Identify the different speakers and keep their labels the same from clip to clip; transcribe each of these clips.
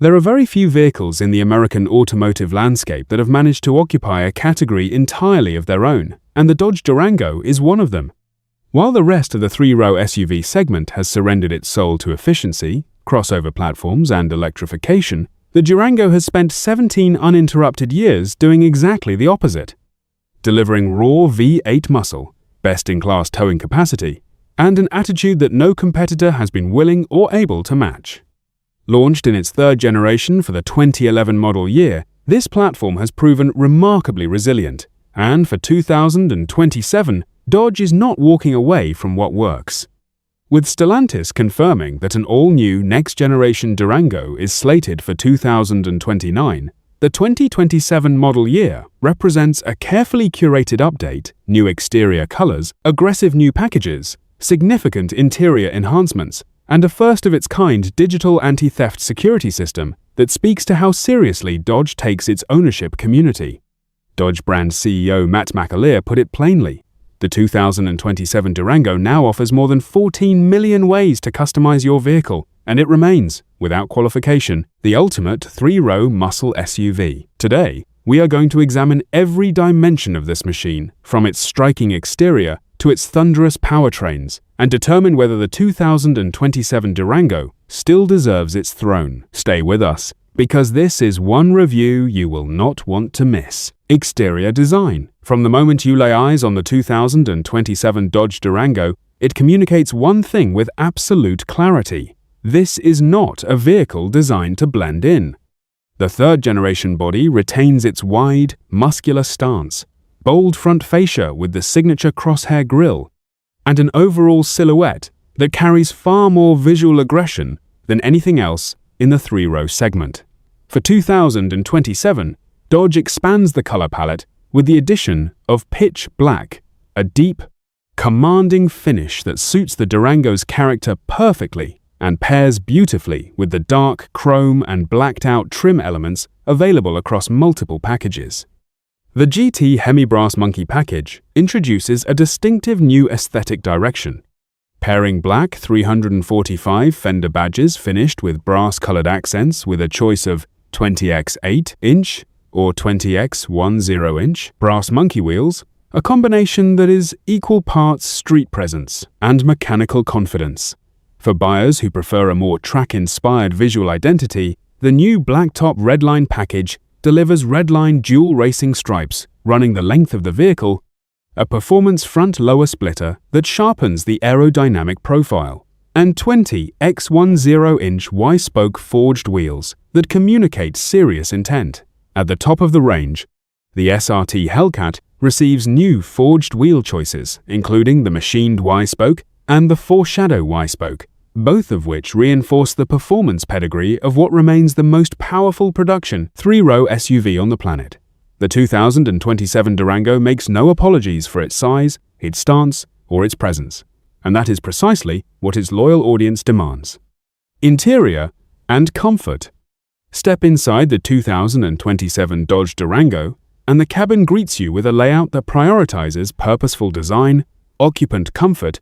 Speaker 1: There are very few vehicles in the American automotive landscape that have managed to occupy a category entirely of their own, and the Dodge Durango is one of them. While the rest of the three-row SUV segment has surrendered its soul to efficiency, crossover platforms, and electrification, the Durango has spent 17 uninterrupted years doing exactly the opposite, delivering raw V8 muscle, best-in-class towing capacity, and an attitude that no competitor has been willing or able to match. Launched in its third generation for the 2011 model year, this platform has proven remarkably resilient, and for 2027, Dodge is not walking away from what works. With Stellantis confirming that an all-new next-generation Durango is slated for 2029, the 2027 model year represents a carefully curated update, new exterior colors, aggressive new packages, significant interior enhancements, and a first-of-its-kind digital anti-theft security system that speaks to how seriously Dodge takes its ownership community. Dodge brand CEO Matt McAleer put it plainly: the 2027 Durango now offers more than 14 million ways to customize your vehicle, and it remains, without qualification, the ultimate three-row muscle SUV. Today, we are going to examine every dimension of this machine, from its striking exterior to its thunderous powertrains, and determine whether the 2027 Durango still deserves its throne. Stay with us, because this is one review you will not want to miss. Exterior design. From the moment you lay eyes on the 2027 Dodge Durango, it communicates one thing with absolute clarity: this is not a vehicle designed to blend in. The third-generation body retains its wide, muscular stance, bold front fascia with the signature crosshair grille, and an overall silhouette that carries far more visual aggression than anything else in the three-row segment. For 2027, Dodge expands the color palette with the addition of pitch black, a deep, commanding finish that suits the Durango's character perfectly and pairs beautifully with the dark chrome and blacked-out trim elements available across multiple packages. The GT HEMI Brass Monkey package introduces a distinctive new aesthetic direction, pairing black 345 fender badges finished with brass-colored accents with a choice of 20x 8-inch or 20x 10-inch brass monkey wheels, a combination that is equal parts street presence and mechanical confidence. For buyers who prefer a more track-inspired visual identity, the new Blacktop Redline package delivers redline dual racing stripes running the length of the vehicle, a performance front-lower splitter that sharpens the aerodynamic profile, and 20x 10-inch Y-spoke forged wheels that communicate serious intent. At the top of the range, the SRT Hellcat receives new forged wheel choices, including the machined Y-spoke and the foreshadow Y-spoke, both of which reinforce the performance pedigree of what remains the most powerful production three-row SUV on the planet. The 2027 Durango makes no apologies for its size, its stance, or its presence, and that is precisely what its loyal audience demands. Interior and comfort. Step inside the 2027 Dodge Durango, and the cabin greets you with a layout that prioritizes purposeful design, occupant comfort,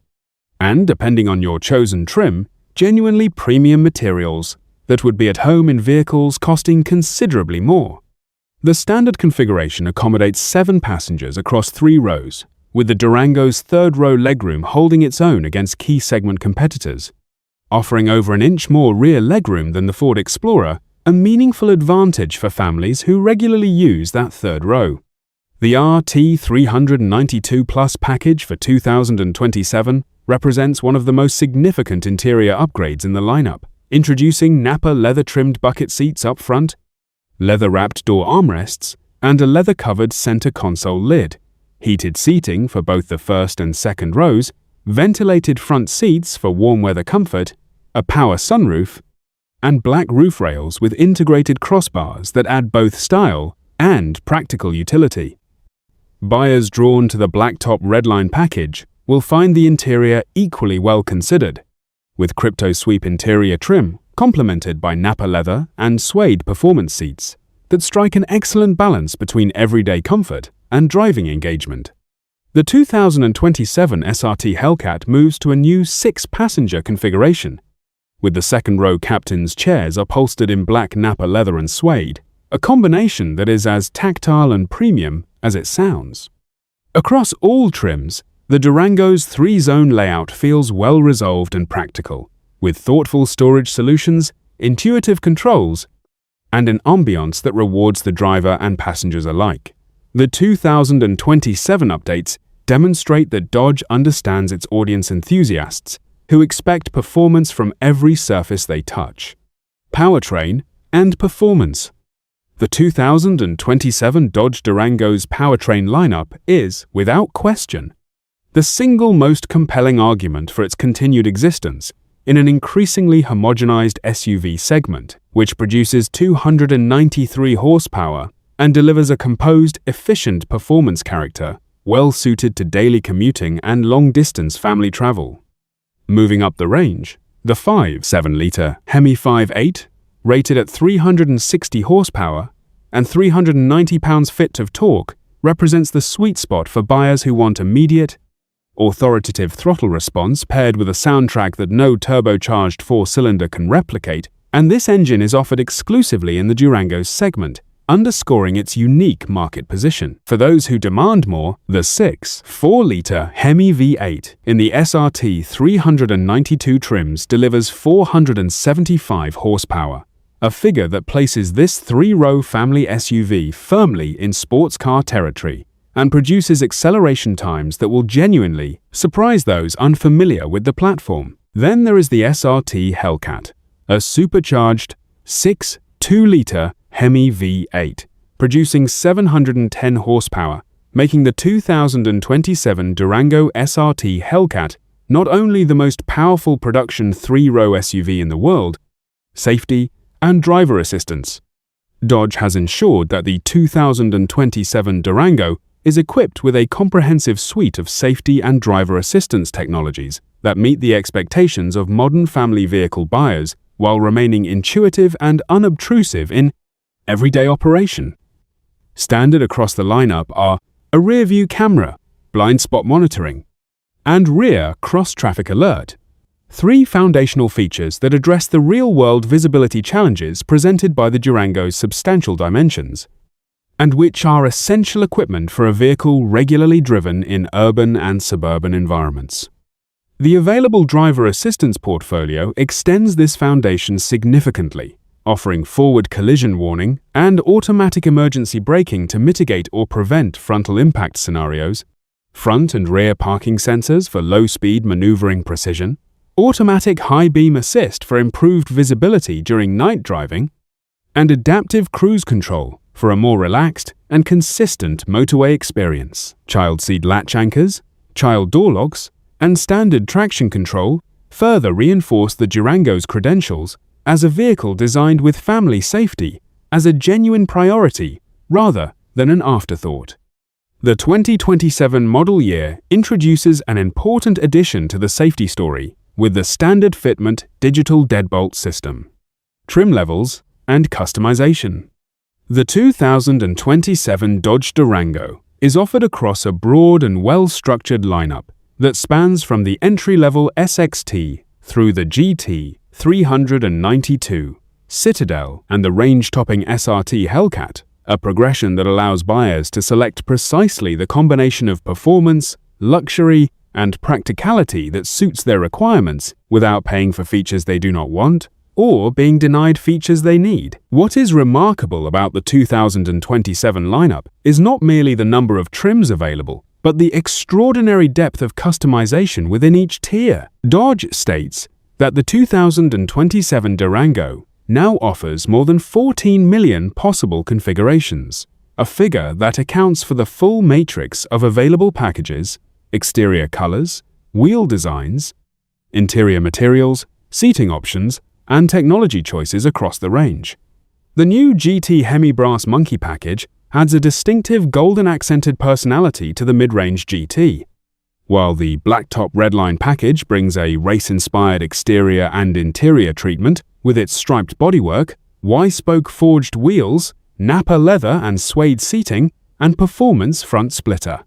Speaker 1: and, depending on your chosen trim, genuinely premium materials that would be at home in vehicles costing considerably more. The standard configuration accommodates 7 passengers across 3 rows, with the Durango's third-row legroom holding its own against key segment competitors, offering over an inch more rear legroom than the Ford Explorer, a meaningful advantage for families who regularly use that third row. The RT392 Plus package for 2027 represents one of the most significant interior upgrades in the lineup, introducing Napa leather-trimmed bucket seats up front, leather-wrapped door armrests, and a leather-covered center console lid, heated seating for both the first and second rows, ventilated front seats for warm weather comfort, a power sunroof, and black roof rails with integrated crossbars that add both style and practical utility. Buyers drawn to the Blacktop Redline package will find the interior equally well considered, with crypto sweep interior trim complemented by Napa leather and suede performance seats that strike an excellent balance between everyday comfort and driving engagement. The 2027 SRT Hellcat moves to a new 6-passenger configuration, with the second-row captain's chairs upholstered in black Napa leather and suede, a combination that is as tactile and premium as it sounds. Across all trims, the Durango's three-zone layout feels well-resolved and practical, with thoughtful storage solutions, intuitive controls, and an ambiance that rewards the driver and passengers alike. The 2027 updates demonstrate that Dodge understands its audience enthusiasts who expect performance from every surface they touch. Powertrain and performance. The 2027 Dodge Durango's powertrain lineup is, without question, the single most compelling argument for its continued existence in an increasingly homogenized SUV segment, which produces 293 horsepower and delivers a composed, efficient performance character well-suited to daily commuting and long-distance family travel. Moving up the range, the 5.7-liter HEMI V8, rated at 360 horsepower and 390 pounds-feet of torque, represents the sweet spot for buyers who want immediate, authoritative throttle response paired with a soundtrack that no turbocharged four-cylinder can replicate, and this engine is offered exclusively in the Durango's segment, underscoring its unique market position. For those who demand more, the 6.4-liter HEMI V8 in the SRT 392 trims delivers 475 horsepower, a figure that places this three-row family SUV firmly in sports car territory and produces acceleration times that will genuinely surprise those unfamiliar with the platform. Then there is the SRT Hellcat, a supercharged 6.2-liter HEMI V8, producing 710 horsepower, making the 2027 Durango SRT Hellcat not only the most powerful production three-row SUV in the world, safety and driver assistance. Dodge has ensured that the 2027 Durango is equipped with a comprehensive suite of safety and driver assistance technologies that meet the expectations of modern family vehicle buyers while remaining intuitive and unobtrusive in everyday operation. Standard across the lineup are a rear-view camera, blind spot monitoring, and rear cross-traffic alert, three foundational features that address the real-world visibility challenges presented by the Durango's substantial dimensions, and which are essential equipment for a vehicle regularly driven in urban and suburban environments. The available driver assistance portfolio extends this foundation significantly, offering forward collision warning and automatic emergency braking to mitigate or prevent frontal impact scenarios, front and rear parking sensors for low-speed maneuvering precision, automatic high-beam assist for improved visibility during night driving, and adaptive cruise control for a more relaxed and consistent motorway experience. Child seat latch anchors, child door locks, and standard traction control further reinforce the Durango's credentials as a vehicle designed with family safety as a genuine priority rather than an afterthought. The 2027 model year introduces an important addition to the safety story with the standard fitment Digital Deadbolt system, trim levels, and customization. The 2027 Dodge Durango is offered across a broad and well-structured lineup that spans from the entry-level SXT through the GT 392, Citadel, and the range-topping SRT Hellcat, a progression that allows buyers to select precisely the combination of performance, luxury, and practicality that suits their requirements without paying for features they do not want or being denied features they need. What is remarkable about the 2027 lineup is not merely the number of trims available, but the extraordinary depth of customization within each tier. Dodge states that the 2027 Durango now offers more than 14 million possible configurations, a figure that accounts for the full matrix of available packages, exterior colors, wheel designs, interior materials, seating options, and technology choices across the range. The new GT HEMI Brass Monkey package adds a distinctive golden-accented personality to the mid-range GT, while the Blacktop Redline package brings a race-inspired exterior and interior treatment with its striped bodywork, Y-spoke forged wheels, Napa leather and suede seating, and performance front splitter.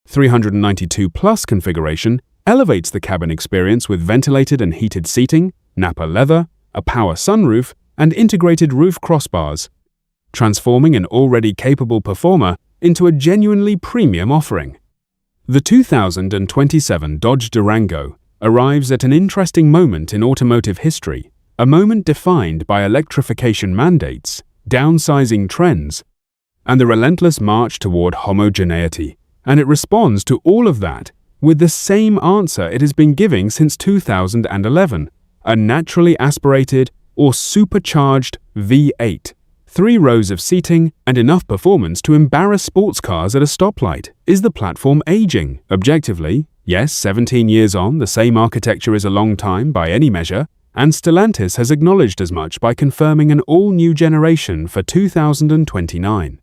Speaker 1: 392 Plus configuration elevates the cabin experience with ventilated and heated seating, Nappa leather, a power sunroof, and integrated roof crossbars, transforming an already capable performer into a genuinely premium offering. The 2027 Dodge Durango arrives at an interesting moment in automotive history, a moment defined by electrification mandates, downsizing trends, and the relentless march toward homogeneity. And it responds to all of that with the same answer it has been giving since 2011, a naturally aspirated or supercharged V8. 3 rows of seating and enough performance to embarrass sports cars at a stoplight. Is the platform aging? Objectively, yes, 17 years on, the same architecture is a long time by any measure, and Stellantis has acknowledged as much by confirming an all-new generation for 2029.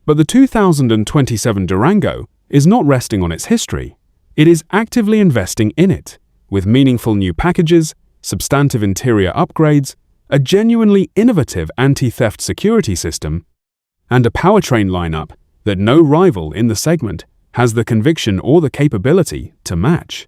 Speaker 1: But the 2027 Durango is not resting on its history. It is actively investing in it, with meaningful new packages, substantive interior upgrades, a genuinely innovative anti-theft security system, and a powertrain lineup that no rival in the segment has the conviction or the capability to match.